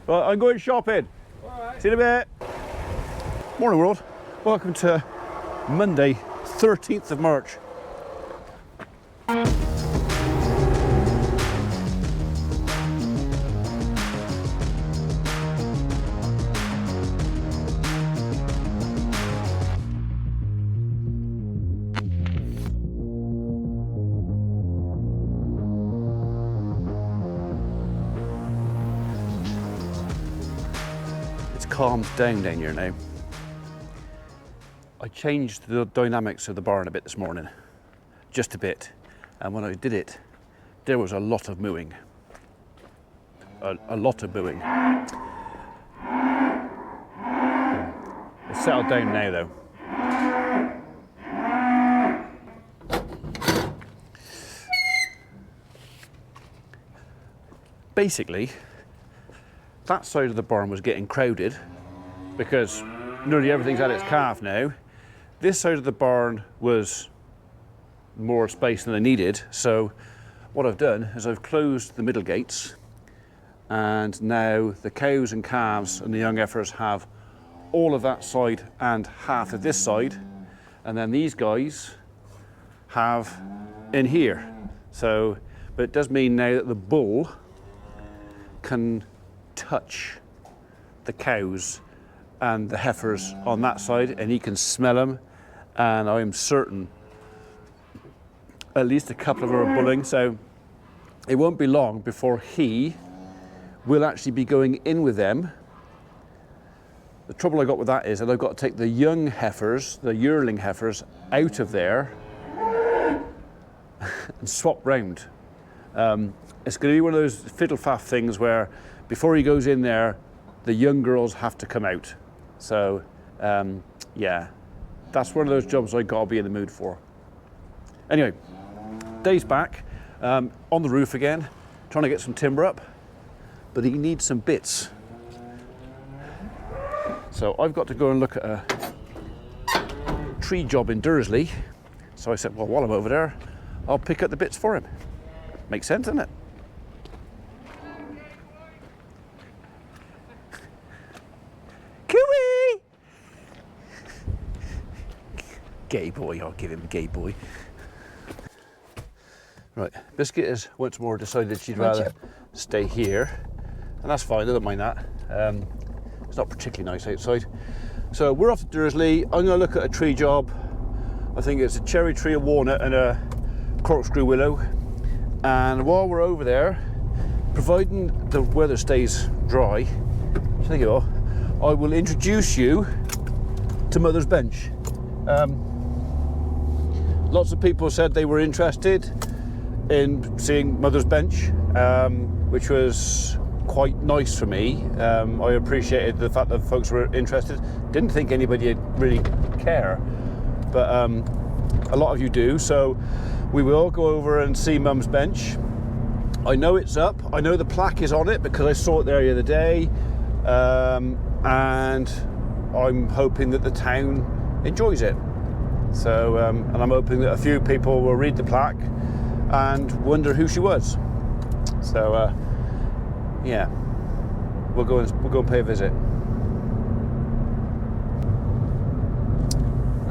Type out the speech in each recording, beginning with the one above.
Right, I'm going shopping. Alright. See you in a bit. Morning world. Welcome to Monday, 13th of March. It's calmed down here now. I changed the dynamics of the barn a bit this morning, just a bit, and when I did it, there was a lot of mooing. A lot of mooing. It's settled down now though. Basically, that side of the barn was getting crowded because nearly everything's at its calf now. This side of the barn was more space than I needed, so what I've done is I've closed the middle gates, and now the cows and calves and the young heifers have all of that side and half of this side, and then these guys have in here. So, but it does mean now that the bull can touch the cows and the heifers on that side, and he can smell them, and I'm certain at least a couple of them are bulling, so it won't be long before he will actually be going in with them. The trouble I got with that is that I've got to take the young heifers, the yearling heifers, out of there and swap round. It's going to be one of those fiddle-faff things where before he goes in there, the young girls have to come out. So, yeah, that's one of those jobs I've got to be in the mood for. Anyway, Dave's back on the roof again, trying to get some timber up, but he needs some bits. So I've got to go and look at a tree job in Dursley. So I said, well, while I'm over there, I'll pick up the bits for him. Makes sense, doesn't it? Cooey! Gay boy, I'll give him a gay boy. Right, Biscuit has once more decided she'd rather stay here, and that's fine, I don't mind that. It's not particularly nice outside. So we're off to Dursley. I'm going to look at a tree job. I think it's a cherry tree, a walnut, and a corkscrew willow. And while we're over there, providing the weather stays dry, I will introduce you to Mother's Bench. Lots of people said they were interested in seeing Mother's Bench, which was quite nice for me. I appreciated the fact that folks were interested. Didn't think anybody would really care, but a lot of you do, so we will go over and see Mum's Bench. I know it's up, I know the plaque is on it because I saw it there the other day, and I'm hoping that the town enjoys it. So, and I'm hoping that a few people will read the plaque and wonder who she was. So, yeah, we'll go and pay a visit.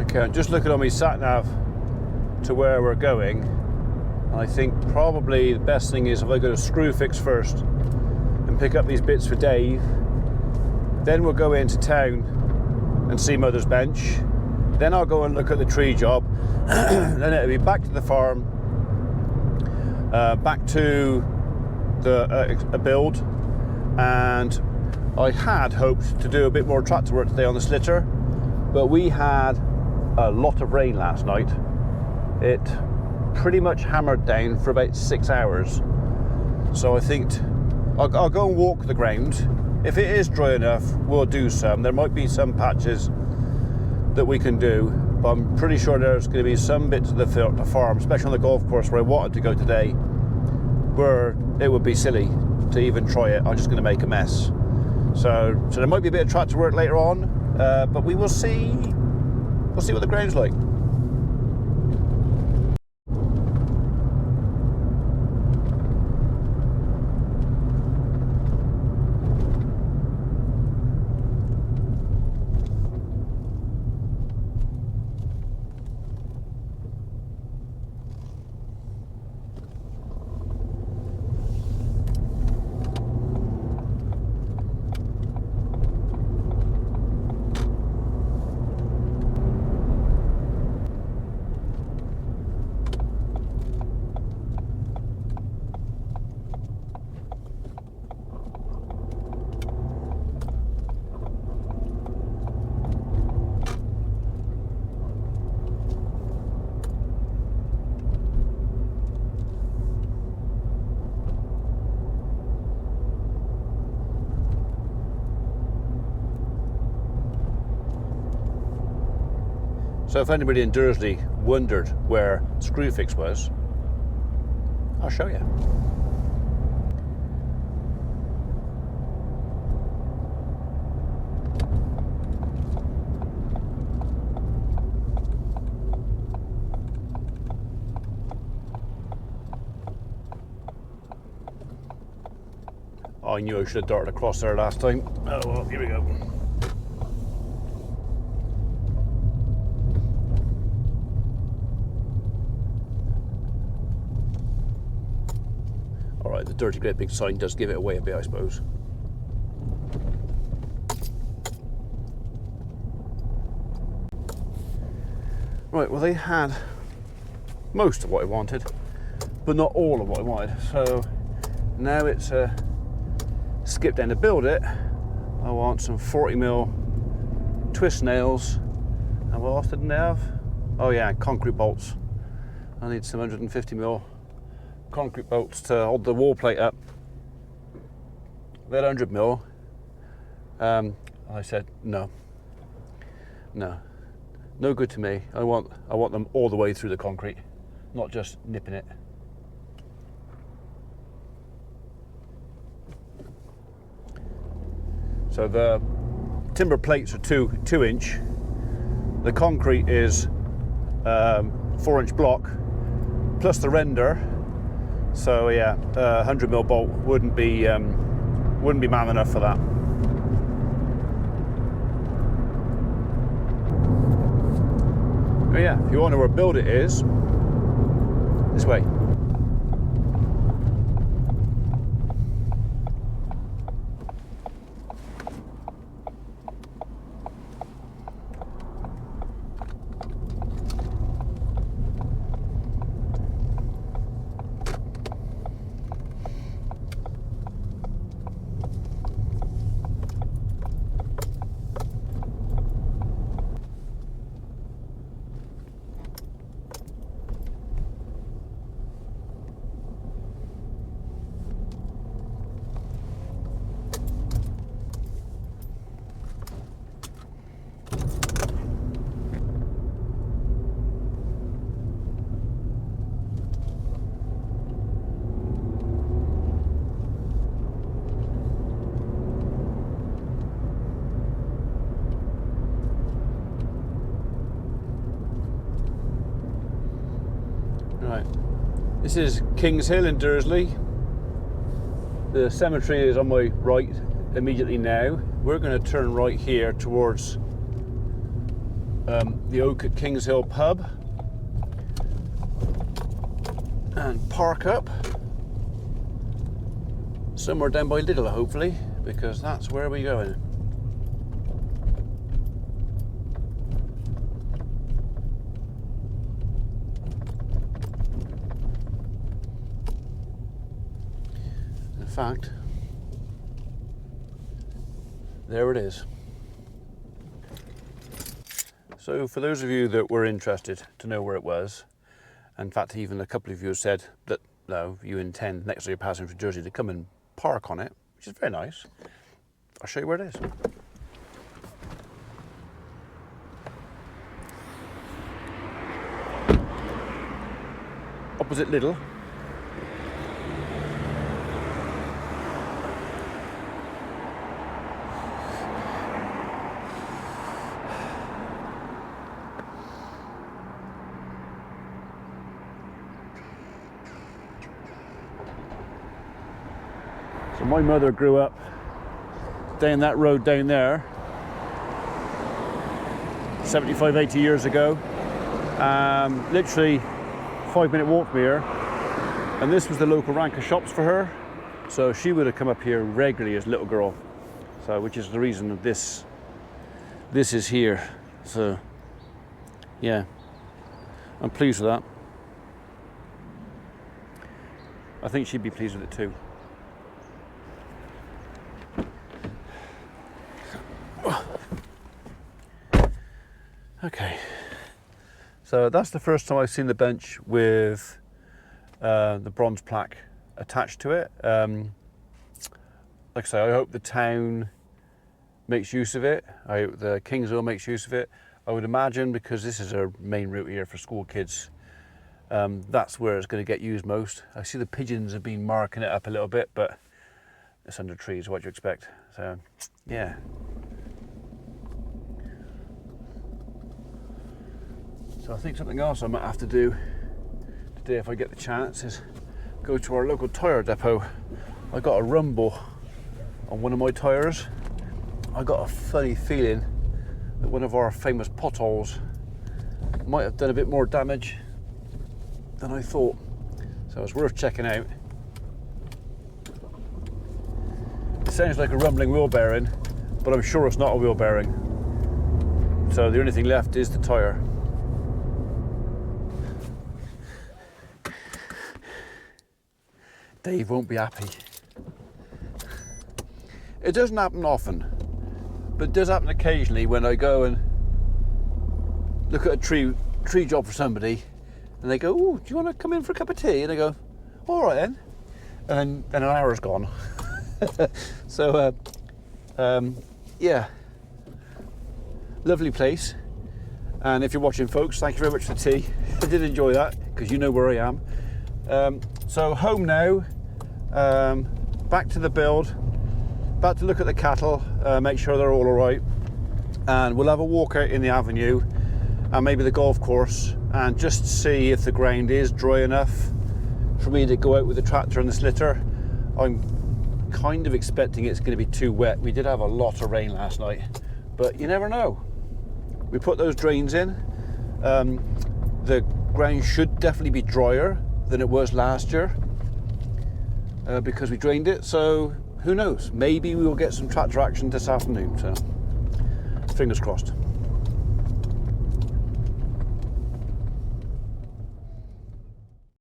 Okay, I'm just looking on my sat nav to where we're going, and I think probably the best thing is if I go to Screwfix first and pick up these bits for Dave, then we'll go into town and see Mother's Bench, then I'll go and look at the tree job, then it'll be back to the farm, back to the build, and I had hoped to do a bit more tractor work today on the slitter, but we had a lot of rain last night. It pretty much hammered down for about 6 hours. So I think I'll go and walk the ground. If it is dry enough, we'll do some. There might be some patches that we can do, but I'm pretty sure there's going to be some bits of the farm, especially on the golf course where I wanted to go today, where it would be silly to even try it. I'm just going to make a mess. So there might be a bit of tractor work later on, but we will see. We'll see what the ground's like. So if anybody in Dursley wondered where Screwfix was, I'll show you. I knew I should have darted across there last time. Oh well, here we go. Alright, the dirty great big sign does give it away a bit, I suppose. Right, well they had most of what I wanted, but not all of what I wanted. So now it's skip down to build it. I want some 40mm twist nails. And what else didn't they have? Oh yeah, concrete bolts. I need some 150mm concrete bolts to hold the wall plate up. They're 100mm. I said no, no good to me. I want them all the way through the concrete, not just nipping it. So the timber plates are 2 inch. The concrete is 4-inch block plus the render. So yeah, 100mm bolt wouldn't be man enough for that. Oh yeah, if you want to know where build it is, this way. Right, this is Kings Hill in Dursley. The cemetery is on my right immediately now. We're going to turn right here towards the Oak at Kings Hill pub and park up somewhere down by Lidl, hopefully, because that's where we're going. In fact, there it is. So for those of you that were interested to know where it was, in fact even a couple of you have said that no, you intend next time you're passing through Jersey to come and park on it, which is very nice. I'll show you where it is. Opposite Lidl. So my mother grew up down that road down there 75, 80 years ago. Literally 5-minute walk from here, and this was the local rank of shops for her, so she would have come up here regularly as a little girl, so which is the reason that this is here. So yeah, I'm pleased with that. I think she'd be pleased with it too. Okay, so that's the first time I've seen the bench with the bronze plaque attached to it. Like I say, I hope the town makes use of it. I hope the Kingsville makes use of it. I would imagine, because this is our main route here for school kids, that's where it's going to get used most. I see the pigeons have been marking it up a little bit, but it's under trees, what do you expect? So, yeah. So I think something else I might have to do today if I get the chance is go to our local tyre depot. I got a rumble on one of my tyres. I got a funny feeling that one of our famous potholes might have done a bit more damage than I thought. So it's worth checking out. It sounds like a rumbling wheel bearing, but I'm sure it's not a wheel bearing. So the only thing left is the tyre. Dave won't be happy. It doesn't happen often, but it does happen occasionally when I go and look at a tree job for somebody and they go, "Oh, do you want to come in for a cup of tea?" And I go, "All right then." And then an hour's gone. So, yeah, lovely place. And if you're watching, folks, thank you very much for the tea. I did enjoy that, because you know where I am. So home now, back to the build, back to look at the cattle, make sure they're all right, and we'll have a walk out in the avenue and maybe the golf course and just see if the ground is dry enough for me to go out with the tractor and the slitter. I'm kind of expecting it's going to be too wet. We did have a lot of rain last night, but you never know. We put those drains in. The ground should definitely be drier than it was last year because we drained it, so who knows, maybe we will get some tractor action this afternoon, so fingers crossed.